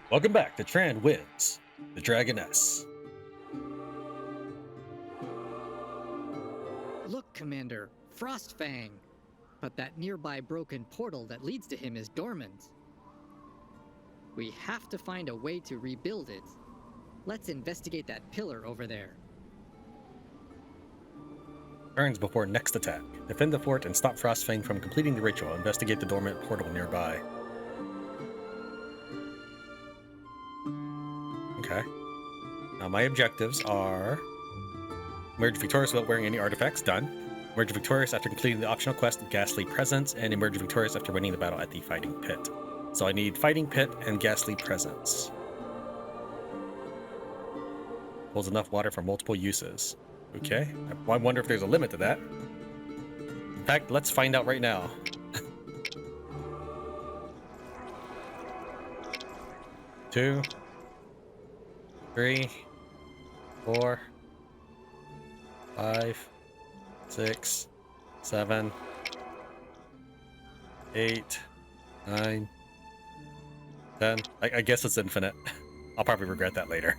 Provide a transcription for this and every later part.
Welcome back to Tran Wins, the Dragoness. Look, Commander, Frostfang. But that nearby broken portal that leads to him is dormant. We have to find a way to rebuild it. Let's investigate that pillar over there. Turns before next attack. Defend the fort and stop Frostfang from completing the ritual. Investigate the dormant portal nearby. Okay. Now my objectives are emerge victorious without wearing any artifacts, done. Emerge victorious after completing the optional quest of Ghastly Presence, and emerge victorious after winning the battle at the Fighting Pit. So I need Fighting Pit and Ghastly Presence. Holds enough water for multiple uses. Okay, I wonder if there's a limit to that. In fact, let's find out right now. 2, 3, 4, 5, 6, 7, 8, 9, 10. I guess it's infinite. I'll probably regret that later.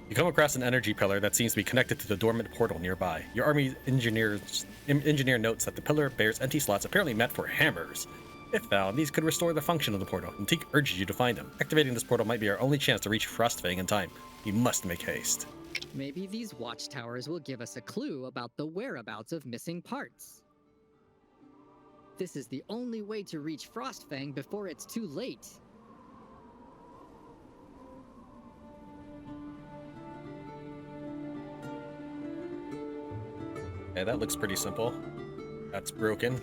You come across an energy pillar that seems to be connected to the dormant portal nearby. Your army engineer notes that the pillar bears empty slots apparently meant for hammers. If found, these could restore the function of the portal, and Teak urges you to find them. Activating this portal might be our only chance to reach Frostfang in time. You must make haste. Maybe these watchtowers will give us a clue about the whereabouts of missing parts. This is the only way to reach Frostfang before it's too late. Yeah, that looks pretty simple. That's broken.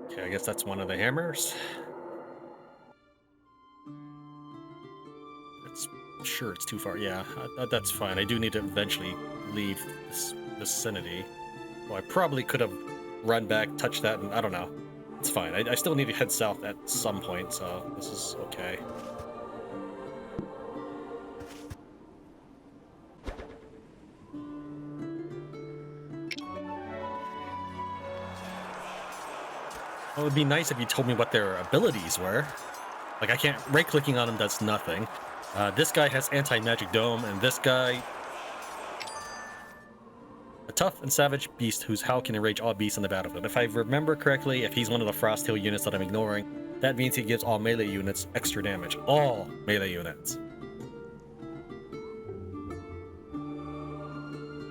Okay, I guess that's one of the hammers. Sure, it's too far. Yeah, that's fine. I do need to eventually leave this vicinity. Well, I probably could have run back, touched that, and I don't know. It's fine. I still need to head south at some point, so this is okay. Well, it would be nice if you told me what their abilities were. Like, I can't... right-clicking on them does nothing. This guy has anti-magic dome, and this guy... a tough and savage beast whose howl can enrage all beasts on the battlefield. If I remember correctly, if he's one of the Frost Hill units that I'm ignoring, that means he gives all melee units extra damage. All melee units.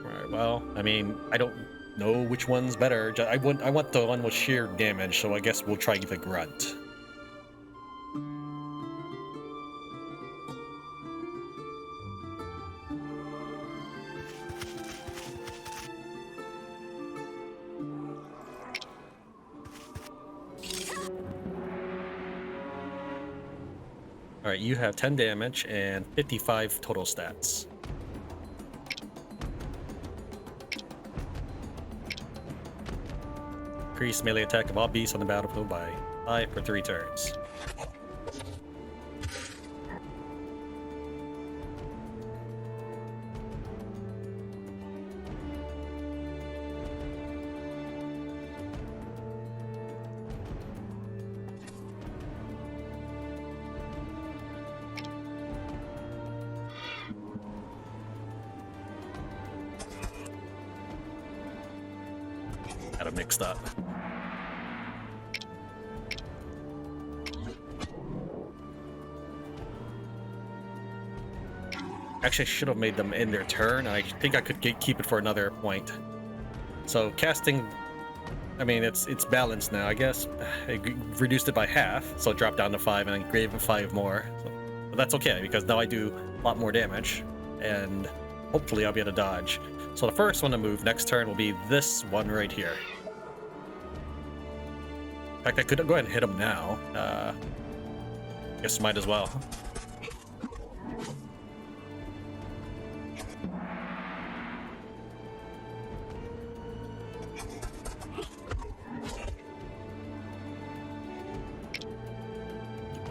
Alright, well, I mean, I don't know which one's better. I want the one with sheer damage, so I guess we'll try the Grunt. Alright, you have 10 damage and 55 total stats. Increase melee attack of all beasts on the battlefield by 5 for 3 turns. Got it mixed up. Actually, I should have made them in their turn, and I think I could keep it for another point. So casting, I mean, it's balanced now, I guess. I reduced it by half, so it dropped down to 5, and I gave it 5 more. But that's okay, because now I do a lot more damage, and hopefully I'll be able to dodge. So the first one to move next turn will be this one right here. In fact, I could go ahead and hit him now. Guess might as well.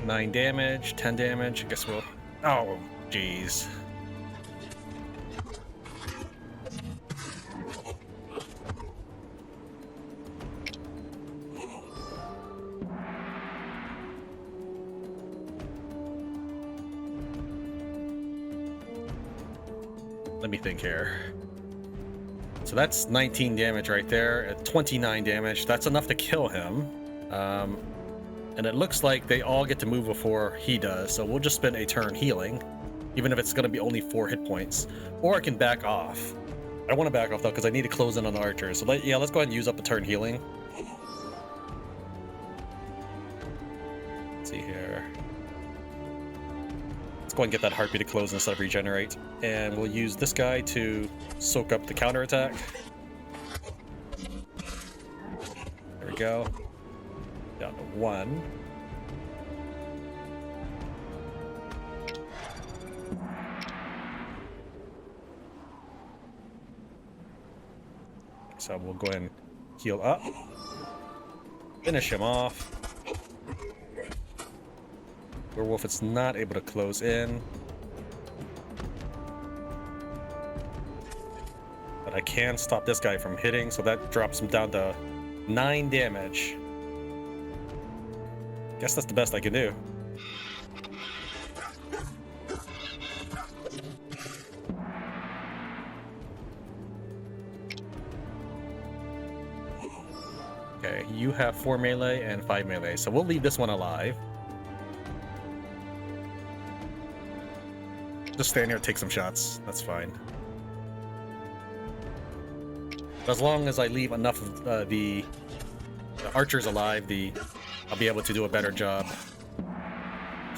Nine damage, 10 damage. I guess we'll... Oh, jeez. Let me think here. So that's 19 damage right there, at 29 damage. That's enough to kill him. And it looks like they all get to move before he does, so we'll just spend a turn healing, even if it's going to be only 4 hit points. Or I can back off. I don't want to back off, though, because I need to close in on the archers. So yeah, let's go ahead and use up a turn healing. Let's see here. Let's go ahead and get that heartbeat to close instead of regenerate. And we'll use this guy to soak up the counterattack. There we go. Down to 1. So we'll go ahead and heal up. Finish him off. Werewolf is not able to close in. But I can stop this guy from hitting, so that drops him down to 9 damage. Guess that's the best I can do. Okay, you have 4 melee and 5 melee, so we'll leave this one alive. Just stand here and take some shots. That's fine. But as long as I leave enough of the archers alive, I'll be able to do a better job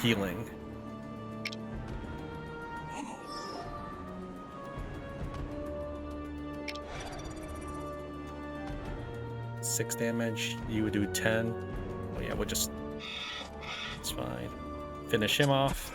healing. Six damage. You would do 10. Oh yeah, we'll just. It's fine. Finish him off.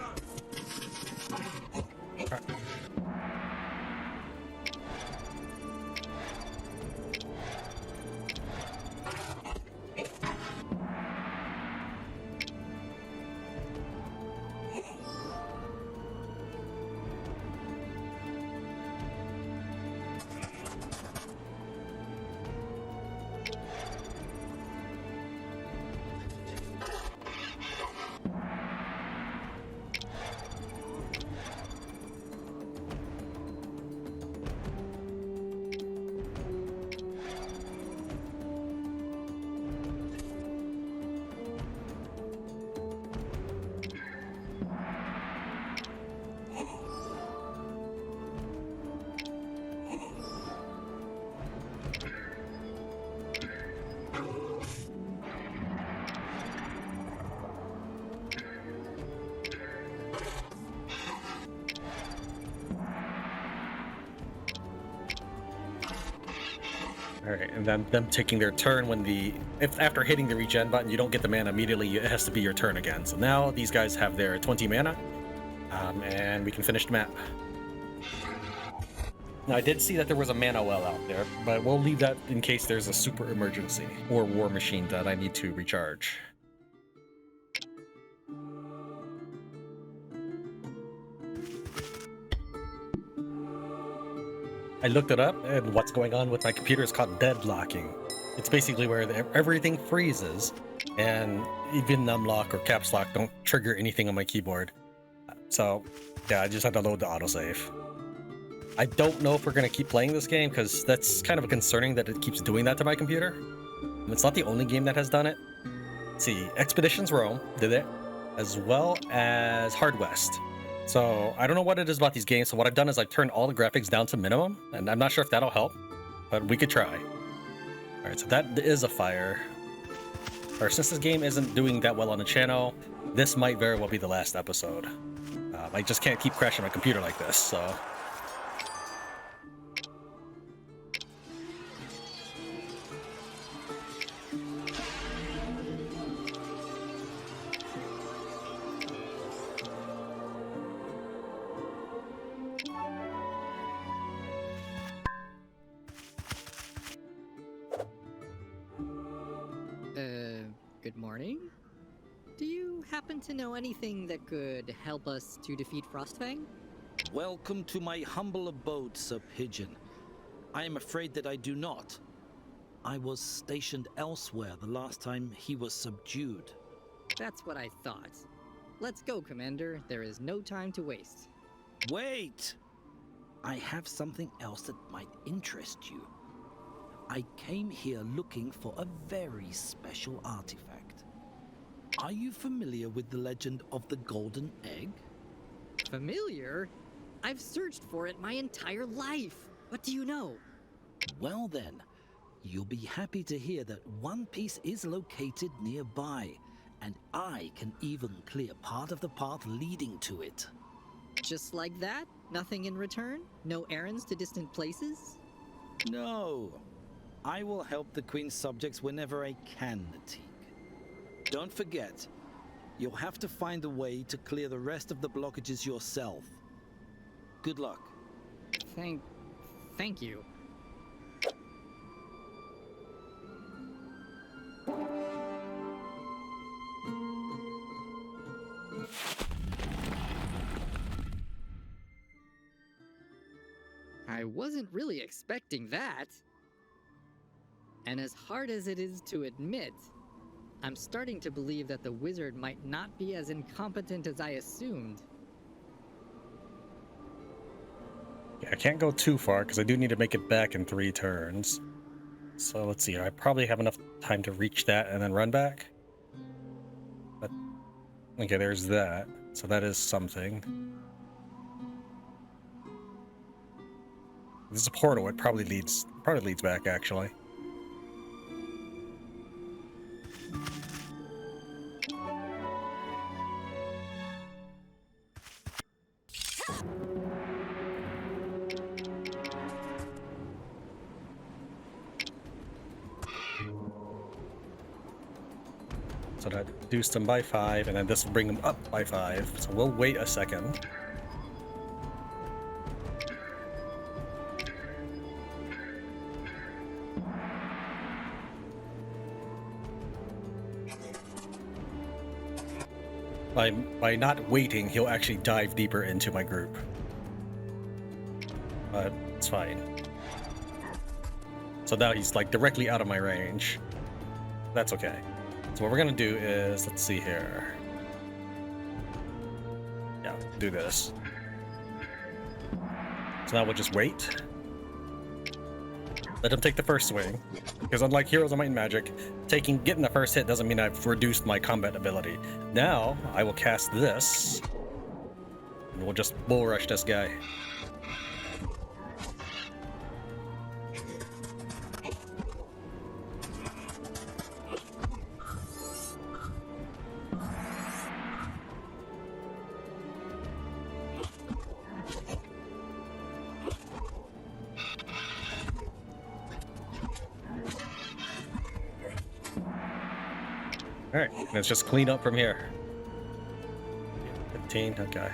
Alright, and then them taking their turn when if after hitting the regen button you don't get the mana immediately, it has to be your turn again. So now these guys have their 20 mana, and we can finish the map. Now I did see that there was a mana well out there, but we'll leave that in case there's a super emergency or war machine that I need to recharge. I looked it up, and what's going on with my computer is called deadlocking. It's basically where everything freezes, and even numlock or caps lock don't trigger anything on my keyboard. So, yeah, I just had to load the autosave. I don't know if we're going to keep playing this game, because that's kind of concerning that it keeps doing that to my computer. And it's not the only game that has done it. Let's see, Expeditions Rome did it, as well as Hard West. So I don't know what it is about these games, so what I've done is I've turned all the graphics down to minimum, and I'm not sure if that'll help, but we could try. Alright, so that is a fire. Or since this game isn't doing that well on the channel, this might very well be the last episode. I just can't keep crashing my computer like this, so... Good morning? Do you happen to know anything that could help us to defeat Frostfang? Welcome to my humble abode, Sir Pigeon. I am afraid that I do not. I was stationed elsewhere the last time he was subdued. That's what I thought. Let's go, Commander. There is no time to waste. Wait! I have something else that might interest you. I came here looking for a very special artifact. Are you familiar with the legend of the Golden Egg? Familiar? I've searched for it my entire life. What do you know? Well then, you'll be happy to hear that one piece is located nearby, and I can even clear part of the path leading to it. Just like that? Nothing in return? No errands to distant places? No. I will help the Queen's subjects whenever I can, Natik. Don't forget, you'll have to find a way to clear the rest of the blockages yourself. Good luck. Thank you. I wasn't really expecting that. And as hard as it is to admit, I'm starting to believe that the wizard might not be as incompetent as I assumed. Yeah, I can't go too far because I do need to make it back in 3 turns. So let's see, I probably have enough time to reach that and then run back. But, okay, there's that. So that is something. This is a portal. It probably leads back actually. So that reduced them by 5, and then this will bring them up by 5. So we'll wait a second. By not waiting, he'll actually dive deeper into my group. But it's fine. So now he's like directly out of my range. That's okay. So what we're gonna do is, let's see here. Yeah, do this. So now we'll just wait. Let him take the first swing. Because unlike Heroes of Might and Magic, getting the first hit doesn't mean I've reduced my combat ability. Now, I will cast this. And we'll just bull rush this guy. Alright, let's just clean up from here. 15, okay.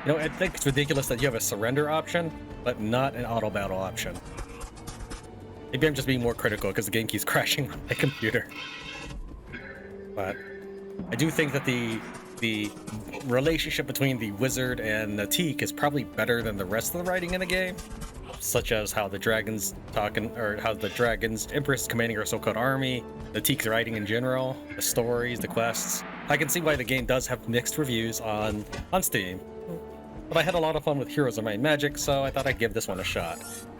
You know, I think it's ridiculous that you have a surrender option, but not an auto battle option. Maybe I'm just being more critical because the game keeps crashing on my computer. But I do think that the relationship between the wizard and Natik is probably better than the rest of the writing in the game. Such as how the dragons Empress commanding her so-called army, Natik's writing in general, the stories, the quests. I can see why the game does have mixed reviews on Steam. But I had a lot of fun with Heroes of Might and Magic, so I thought I'd give this one a shot.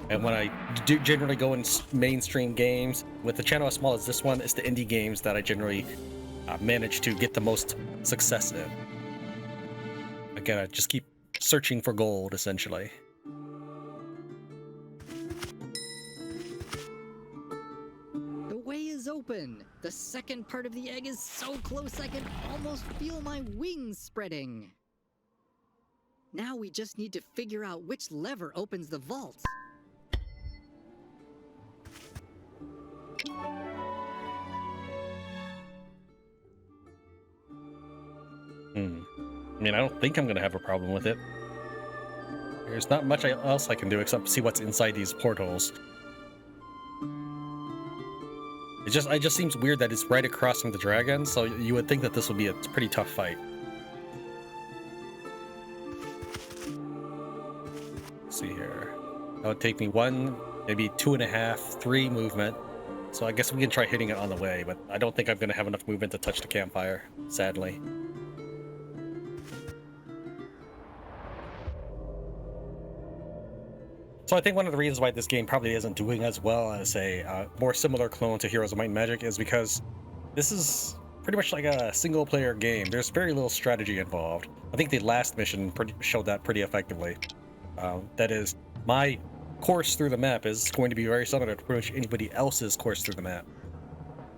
And when I do generally go in mainstream games, with a channel as small as this one, it's the indie games that I generally manage to get the most success in. Again, I just keep searching for gold, essentially. The way is open! The second part of the egg is so close I can almost feel my wings spreading! Now we just need to figure out which lever opens the vault. I mean, I don't think I'm going to have a problem with it. There's not much else I can do except see what's inside these portals. It just seems weird that it's right across from the dragon, so you would think that this would be a pretty tough fight. Let's see here. That would take me 1, maybe 2.5, 3 movement So I guess we can try hitting it on the way, but I don't think I'm going to have enough movement to touch the campfire, sadly. So I think one of the reasons why this game probably isn't doing as well as a more similar clone to Heroes of Might and Magic is because this is pretty much like a single-player game. There's very little strategy involved. I think the last mission showed that pretty effectively. That is, my course through the map is going to be very similar to pretty much anybody else's course through the map.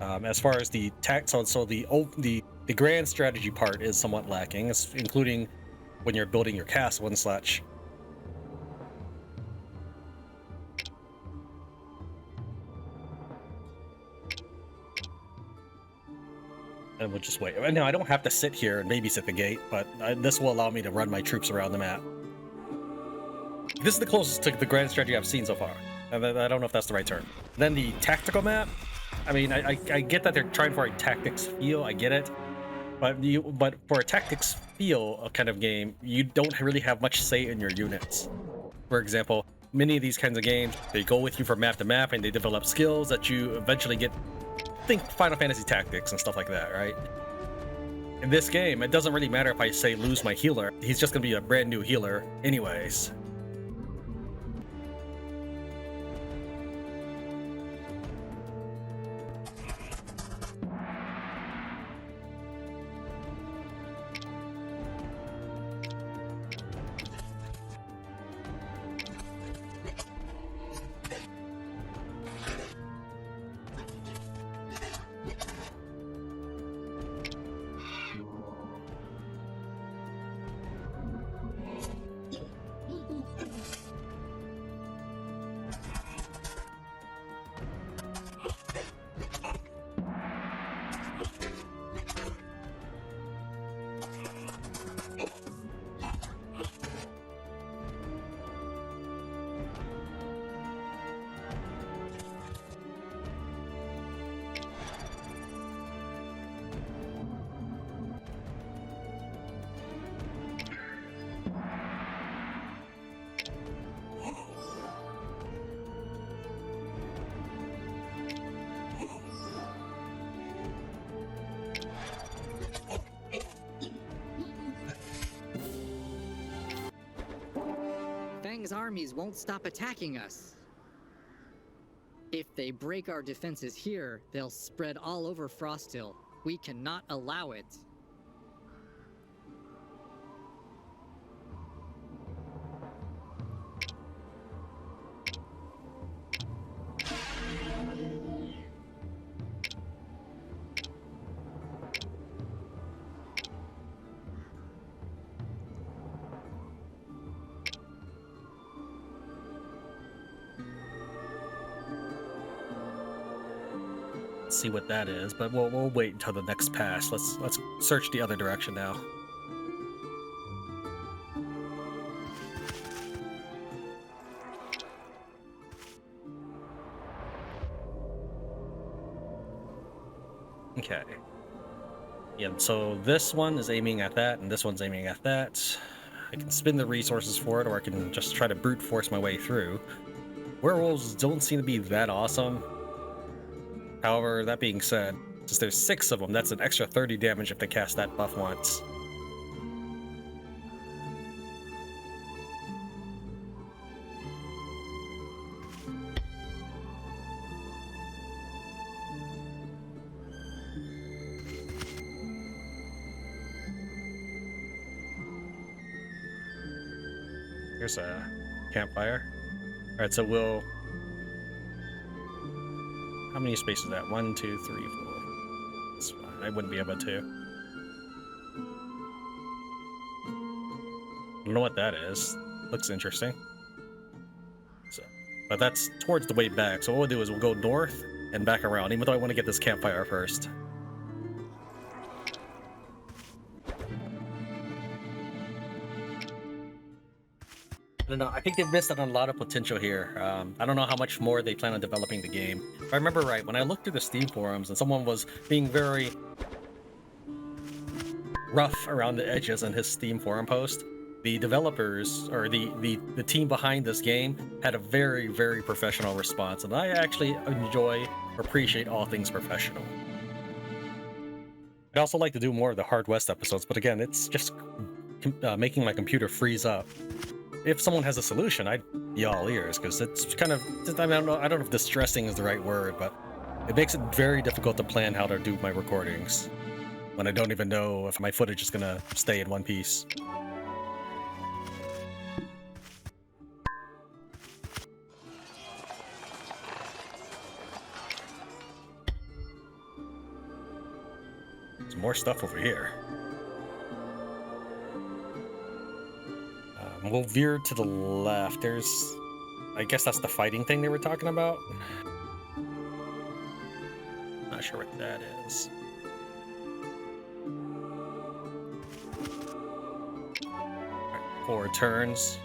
As far as the the grand strategy part is somewhat lacking, including when you're building your castle and such. And we'll just wait. Now, I don't have to sit here and babysit the gate, but this will allow me to run my troops around the map. This is the closest to the grand strategy I've seen so far. And I don't know if that's the right term. Then the tactical map. I mean, I get that they're trying for a tactics feel. I get it. But for a tactics feel kind of game, you don't really have much say in your units. For example, many of these kinds of games, they go with you from map to map and they develop skills that you eventually get. Think Final Fantasy Tactics and stuff like that, right? In this game, it doesn't really matter if I say lose my healer. He's just gonna be a brand new healer anyways. Fang's armies won't stop attacking us. If they break our defenses here, they'll spread all over Frosthill. We cannot allow it. See what that is, but we'll wait until the next pass. Let's search the other direction now. Okay. Yeah, so this one is aiming at that, and this one's aiming at that. I can spin the resources for it, or I can just try to brute force my way through. Werewolves don't seem to be that awesome. However, that being said, since there's 6 of them, that's an extra 30 damage if they cast that buff once. Here's a campfire. Alright, so we'll... How many spaces is that? 1, 2, 3, 4. That's fine. I wouldn't be able to. I don't know what that is. Looks interesting. So, but that's towards the way back. So what we'll do is we'll go north and back around, even though I want to get this campfire first. I don't know. I think they've missed out on a lot of potential here. I don't know how much more they plan on developing the game. If I remember right, when I looked through the Steam forums and someone was being very rough around the edges in his Steam forum post, the developers, or the team behind this game, had a very, very professional response. And I actually enjoy appreciate all things professional. I'd also like to do more of the Hard West episodes, but again, it's just making my computer freeze up. If someone has a solution, I'd be all ears, because it's kind of, I don't know if distressing is the right word, but it makes it very difficult to plan how to do my recordings when I don't even know if my footage is gonna stay in one piece. There's more stuff over here. We'll veer to the left. There's, I guess that's the fighting thing they were talking about. Not sure what that is. Right, 4 turns.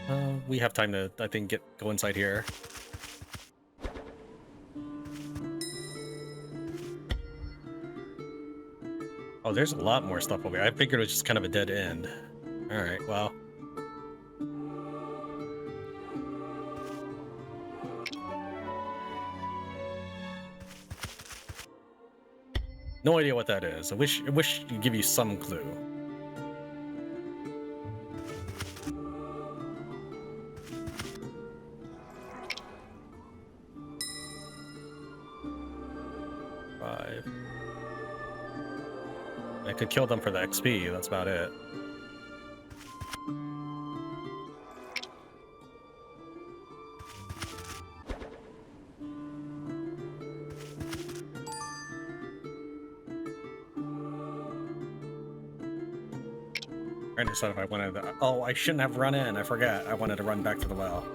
We have time to, I think, go inside here. Oh, there's a lot more stuff over here. I figured it was just kind of a dead end. All right, well. No idea what that is. I wish it'd give you some clue. I could kill them for the XP, that's about it. I decided if I wanted to... Oh, I shouldn't have run in. I forgot. I wanted to run back to the well.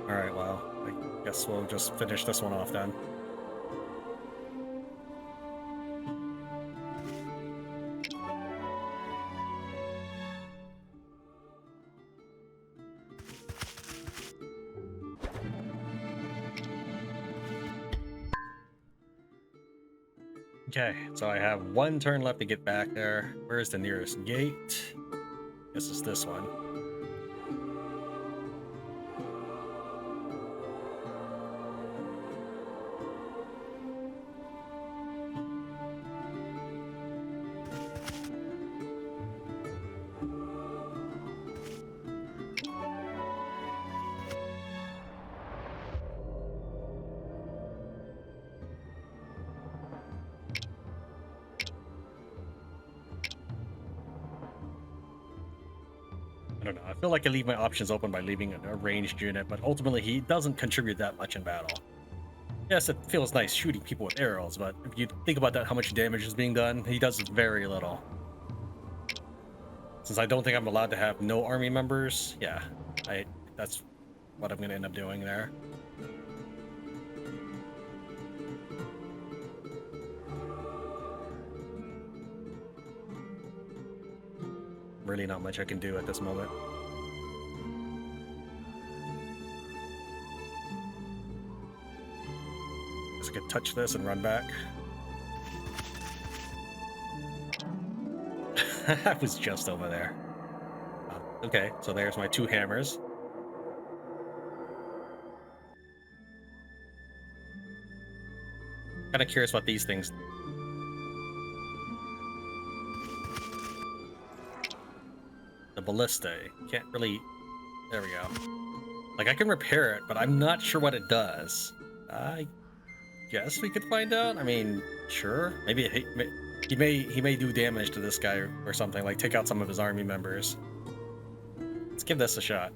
Alright, well, I guess we'll just finish this one off then. Okay, so I have 1 turn left to get back there. Where's the nearest gate? Guess it's this one. I don't know. I feel like I leave my options open by leaving a ranged unit, but ultimately he doesn't contribute that much in battle. Yes, it feels nice shooting people with arrows, but if you think about that, how much damage is being done, he does very little. Since I don't think I'm allowed to have no army members, yeah, that's what I'm going to end up doing there. Really not much I can do at this moment. Just could touch this and run back. I was just over there. Okay, so there's my 2 hammers. Kind of curious what these things... The ballista. Can't really... There we go. Like, I can repair it, but I'm not sure what it does. I guess we could find out. I mean, sure. Maybe he may do damage to this guy or something, like take out some of his army members. Let's give this a shot.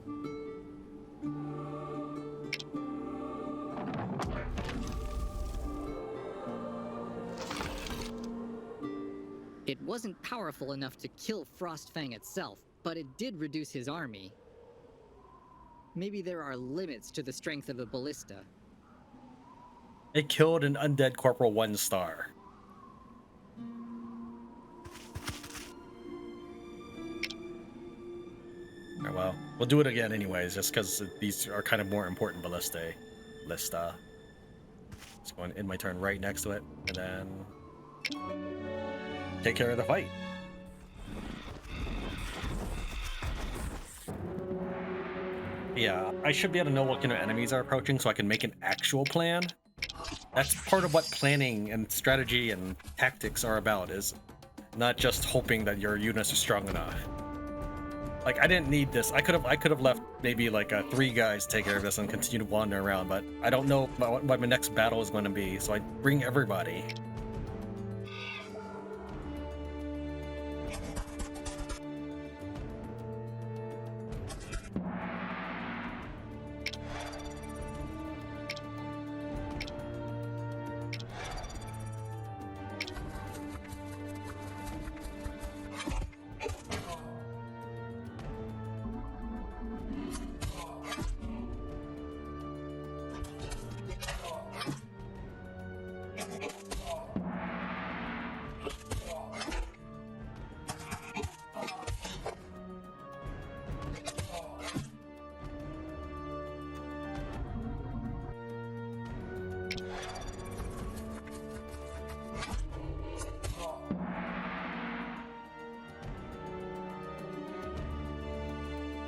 It wasn't powerful enough to kill Frostfang itself, but it did reduce his army. Maybe there are limits to the strength of a ballista. It killed an undead corporal 1 star. Oh, well, we'll do it again anyways, just because these are kind of more important ballista. Just going to end my turn right next to it, and then take care of the fight. Yeah, I should be able to know what kind of enemies are approaching so I can make an actual plan. That's part of what planning and strategy and tactics are about, is not just hoping that your units are strong enough. Like, I didn't need this. I could have left maybe like 3 guys take care of this and continue to wander around, but I don't know what my next battle is going to be, so I bring everybody.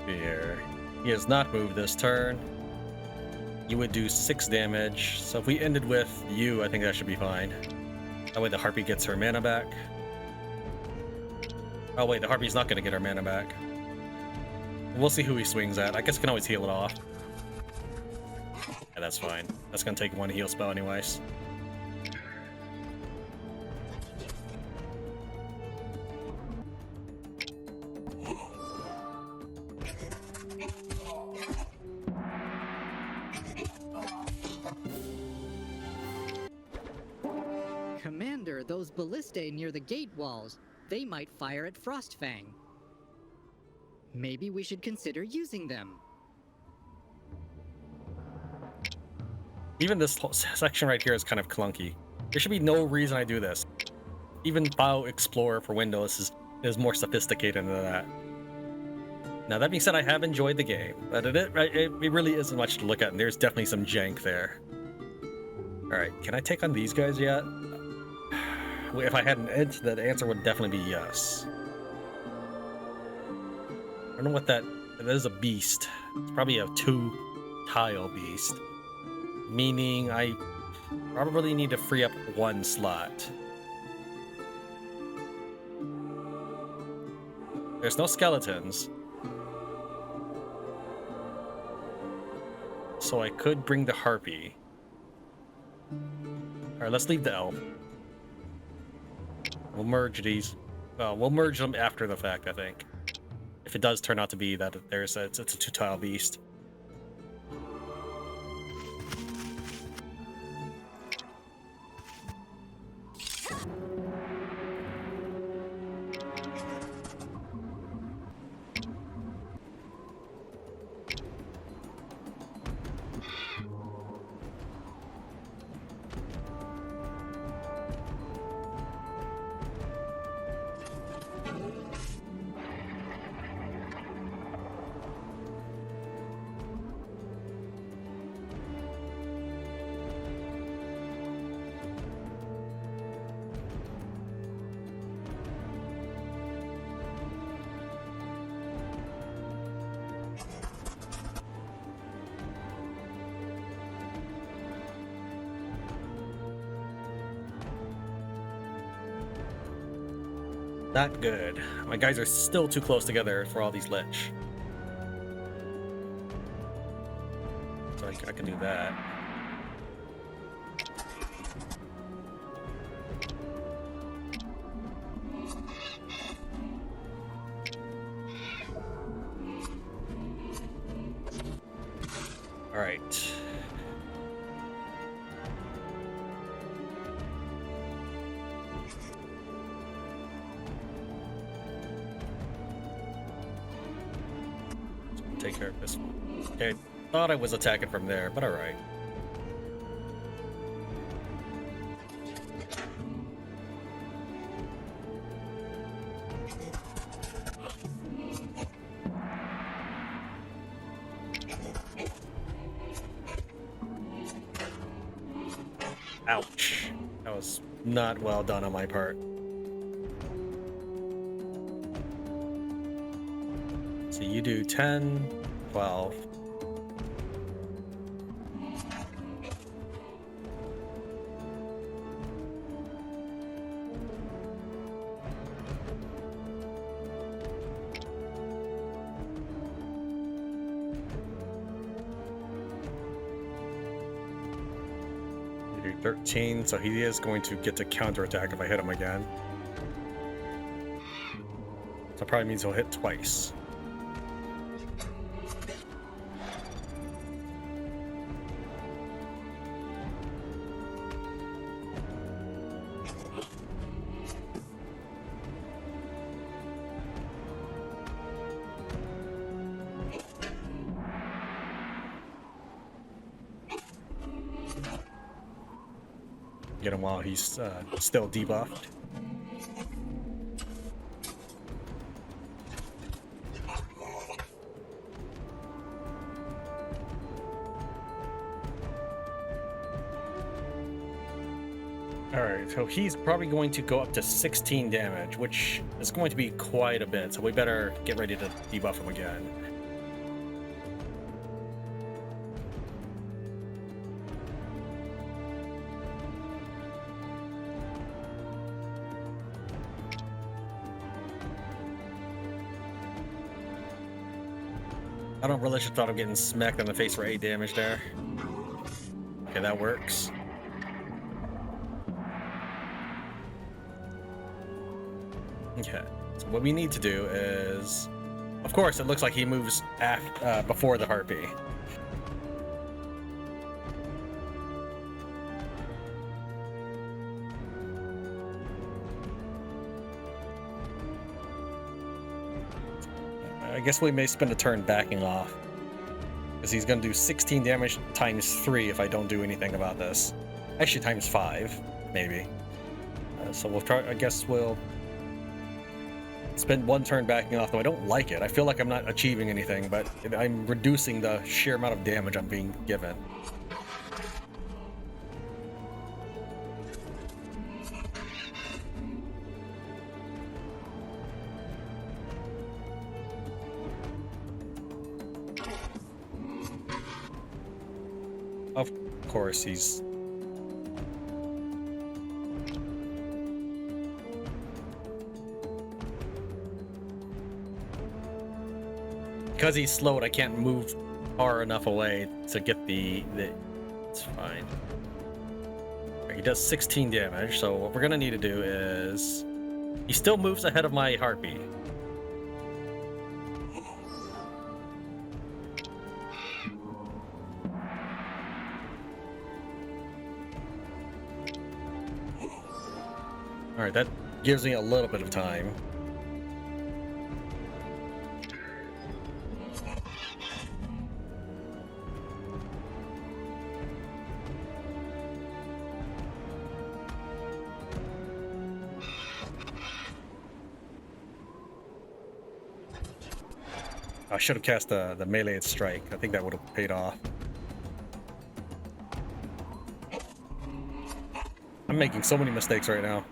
Here. He has not moved this turn. You would do 6 damage, so if we ended with you, I think that should be fine. That way the Harpy gets her mana back. Oh wait, the Harpy's not going to get her mana back. We'll see who he swings at. I guess we can always heal it off. Yeah, that's fine. That's going to take 1 heal spell anyways. Commander, those ballistae near the gate walls, they might fire at Frostfang. Maybe we should consider using them. Even this whole section right here is kind of clunky. There should be no reason I do this. Even File Explorer for Windows is more sophisticated than that. Now that being said, I have enjoyed the game, but it really isn't much to look at, and there's definitely some jank there. Alright, can I take on these guys yet? If I had an edge, the answer would definitely be yes. I don't know what that is. A beast. It's probably a 2-tile beast. Meaning I probably need to free up 1 slot. There's no skeletons. So I could bring the Harpy. Alright, let's leave the elf. We'll merge these. Well, we'll merge them after the fact, I think. If it does turn out to be that it's a 2-tile beast. Not good. My guys are still too close together for all these lich. So I can do that. All right. Take care of this one. Okay, thought I was attacking from there, but alright. Ouch. That was not well done on my part. So you do 10, 12. 13, so he is going to get to counterattack if I hit him again. So probably means he'll hit twice. Get him while he's still debuffed. Alright, so he's probably going to go up to 16 damage, which is going to be quite a bit, so we better get ready to debuff him again. I don't really should thought of getting smacked in the face for 8 damage there. Okay, that works. Okay, so what we need to do is... Of course, it looks like he moves before the harpy. I guess we may spend a turn backing off, because he's going to do 16 damage times 3 if I don't do anything about this. Actually, times 5, maybe. So we'll try. I guess we'll spend one turn backing off, though I don't like it. I feel like I'm not achieving anything, but I'm reducing the sheer amount of damage I'm being given. Of course, he's... Because he's slowed, I can't move far enough away to get the... It's fine. He does 16 damage, so what we're gonna need to do is... He still moves ahead of my harpy. Alright, that gives me a little bit of time. I should have cast the melee strike. I think that would have paid off. I'm making so many mistakes right now.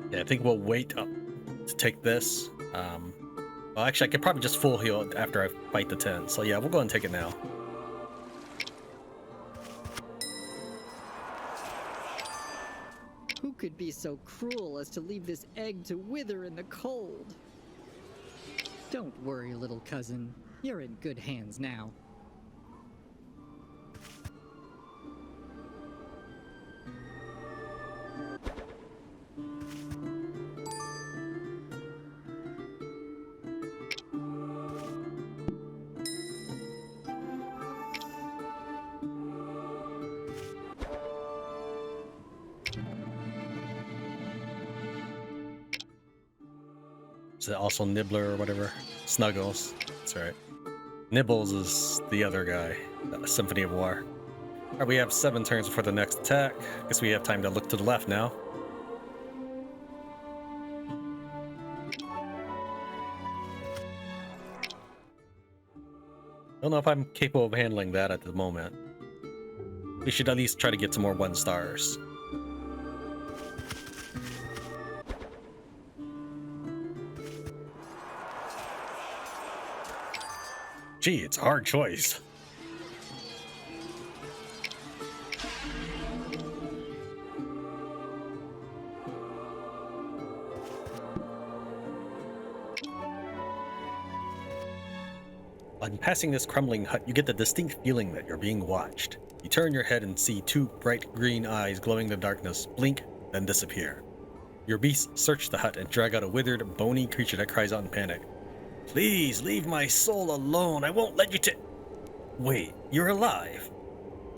Yeah, I think we'll wait up to take this. Well, actually, I could probably just full heal after I fight the 10. So yeah, we'll go ahead and take it now. Who could be so cruel as to leave this egg to wither in the cold? Don't worry, little cousin. You're in good hands now. Is it also Nibbler or whatever? Snuggles. That's right. Nibbles is the other guy. Symphony of War. Alright, we have 7 turns before the next attack. Guess we have time to look to the left now. Don't know if I'm capable of handling that at the moment. We should at least try to get some more 1 stars. Gee, it's a hard choice. On passing this crumbling hut, you get the distinct feeling that you're being watched. You turn your head and see 2 bright green eyes glowing in the darkness, blink, then disappear. Your beasts search the hut and drag out a withered, bony creature that cries out in panic. Please, leave my soul alone, I won't let you to— Wait, you're alive.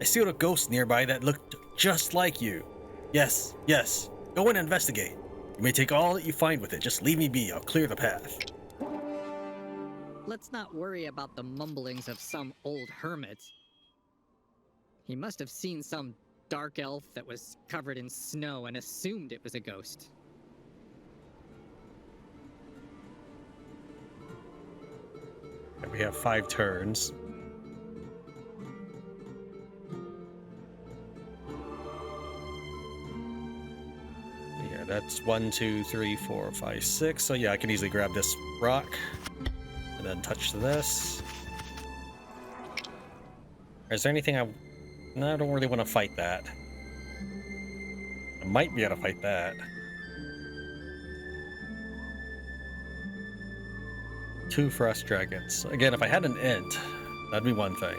I see a ghost nearby that looked just like you. Yes, go and investigate. You may take all that you find with it, just leave me be, I'll clear the path. Let's not worry about the mumblings of some old hermit. He must have seen some dark elf that was covered in snow and assumed it was a ghost. We have 5 turns. Yeah, that's 1, 2, 3, 4, 5, 6. So yeah, I can easily grab this rock and then touch this. Is there anything No, I don't really want to fight that. I might be able to fight that. 2 frost dragons. Again, if I had an int, that'd be one thing.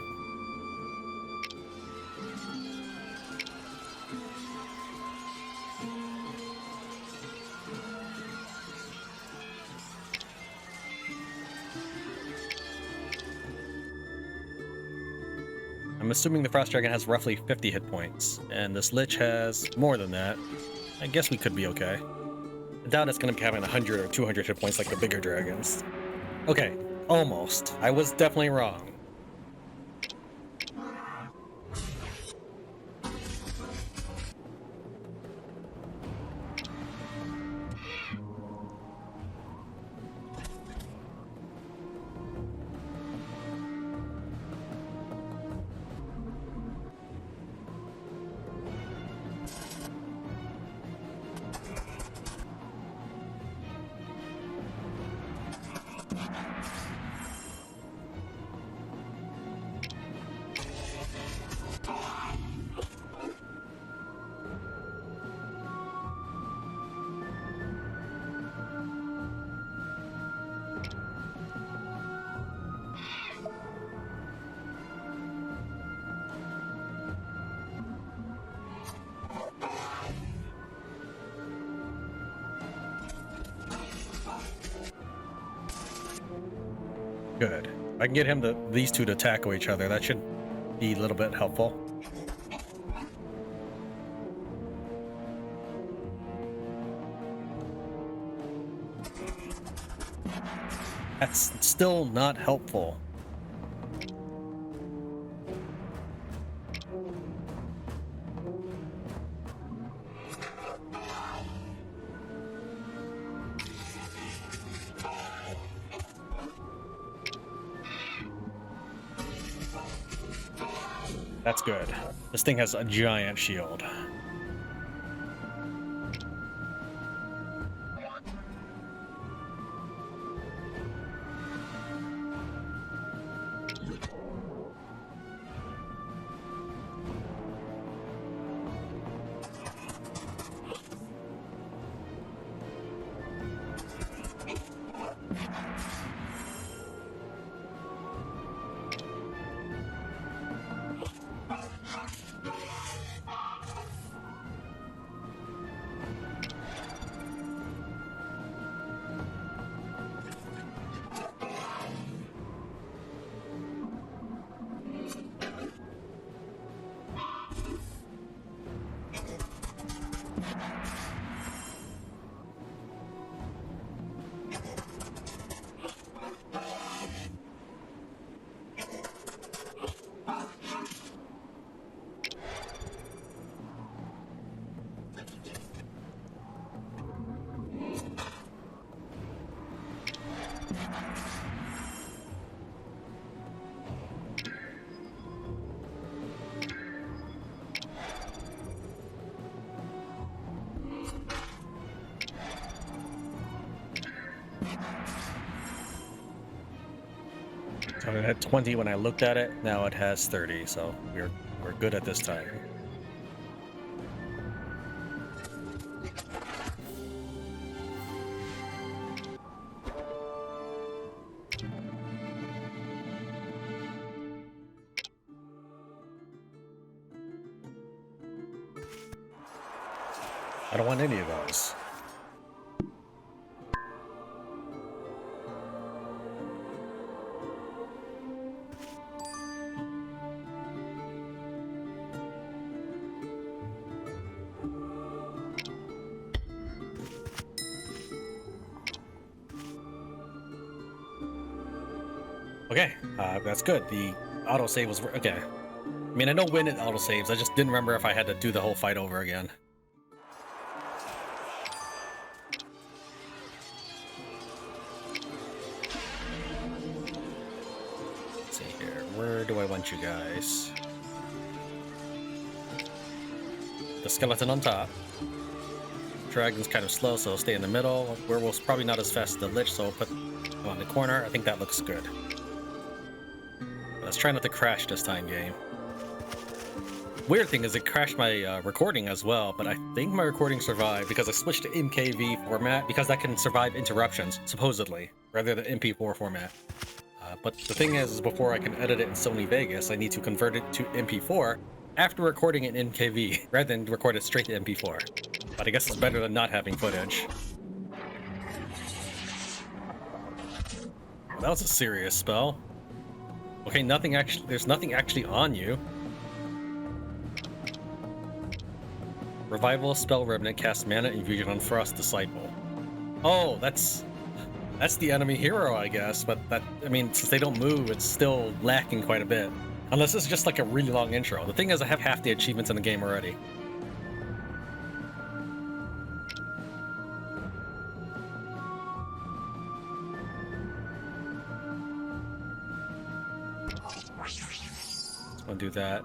I'm assuming the frost dragon has roughly 50 hit points, and this lich has more than that. I guess we could be okay. I doubt it's going to be having 100 or 200 hit points like the bigger dragons. Okay, almost. I was definitely wrong. Good. If I can get these two to tackle each other, that should be a little bit helpful. That's still not helpful. That's good. This thing has a giant shield. It had 20 when I looked at it. Now it has 30, so we're good at this time. I don't want any of those. Okay, that's good. The autosave was okay. I mean, I know when it autosaves. I just didn't remember if I had to do the whole fight over again. Let's see here. Where do I want you guys? The skeleton on top. Dragon's kind of slow, so stay in the middle. Werewolf's probably not as fast as the Lich, so I'll put him on the corner. I think that looks good. Let's try not to crash this time, game. Weird thing is it crashed my recording as well, but I think my recording survived because I switched to MKV format because that can survive interruptions, supposedly, rather than MP4 format. But the thing is before I can edit it in Sony Vegas, I need to convert it to MP4 after recording it in MKV, rather than record it straight to MP4. But I guess it's better than not having footage. That was a serious spell. Okay, there's nothing actually on you. Revival Spell Remnant casts Mana Infusion on Frost Disciple. Oh, that's the enemy hero, I guess, but I mean, since they don't move, it's still lacking quite a bit. Unless it's just like a really long intro. The thing is, I have half the achievements in the game already. Let's go do that.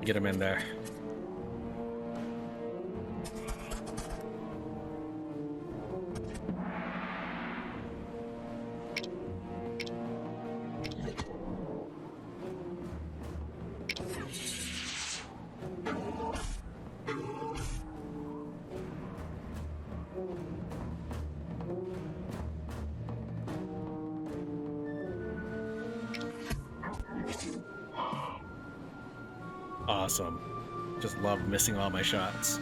Get him in there. Awesome. Just love missing all my shots.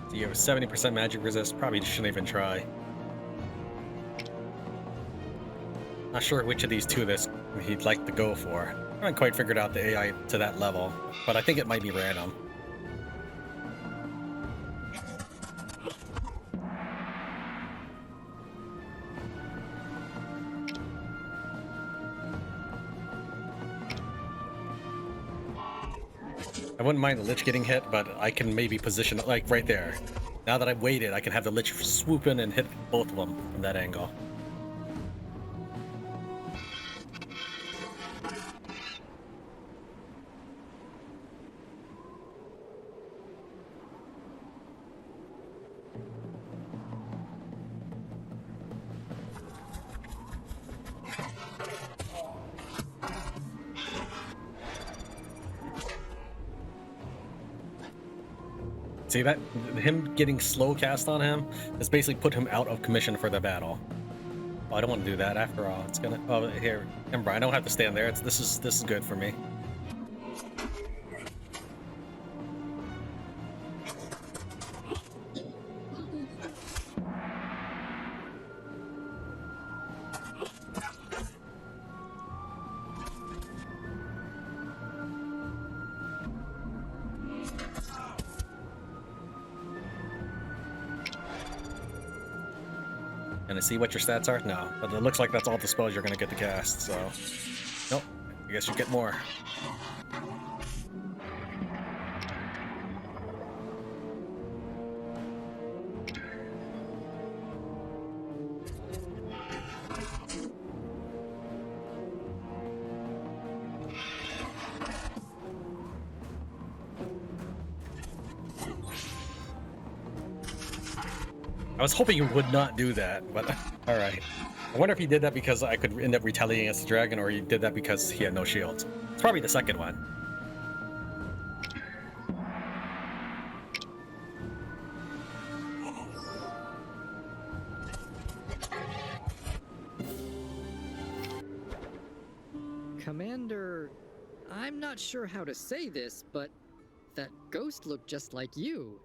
So you have a 70% magic resist, probably shouldn't even try. Not sure which of these two he'd like to go for. I haven't quite figured out the AI to that level, but I think it might be random. I wouldn't mind the Lich getting hit, but I can maybe position it like right there. Now that I've waited, I can have the Lich swoop in and hit both of them from that angle. See that? Him getting slow cast on him has basically put him out of commission for the battle. Oh, I don't want to do that after all. It's gonna. Oh, here, remember, I don't have to stand there. This is good for me. Gonna see what your stats are? No, but it looks like that's all the spells you're gonna get to cast, so... Nope, guess you get more. I was hoping you would not do that, but all right. I wonder if he did that because I could end up retaliating against the dragon, or he did that because he had no shields. It's probably the second one. Commander, I'm not sure how to say this, but that ghost looked just like you.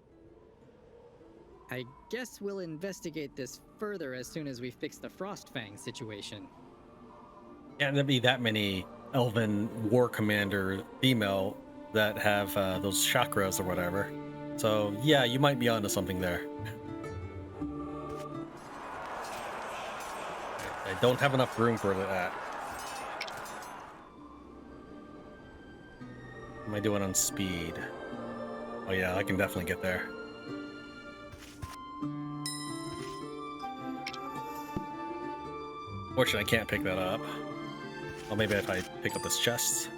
I guess we'll investigate this further as soon as we fix the Frostfang situation. Can't there be that many elven war commander female that have those chakras or whatever? So yeah, you might be onto something there. I don't have enough room for that. What am I doing on speed? Oh yeah, I can definitely get there. Fortunately, I can't pick that up. Well, maybe if I pick up this chest.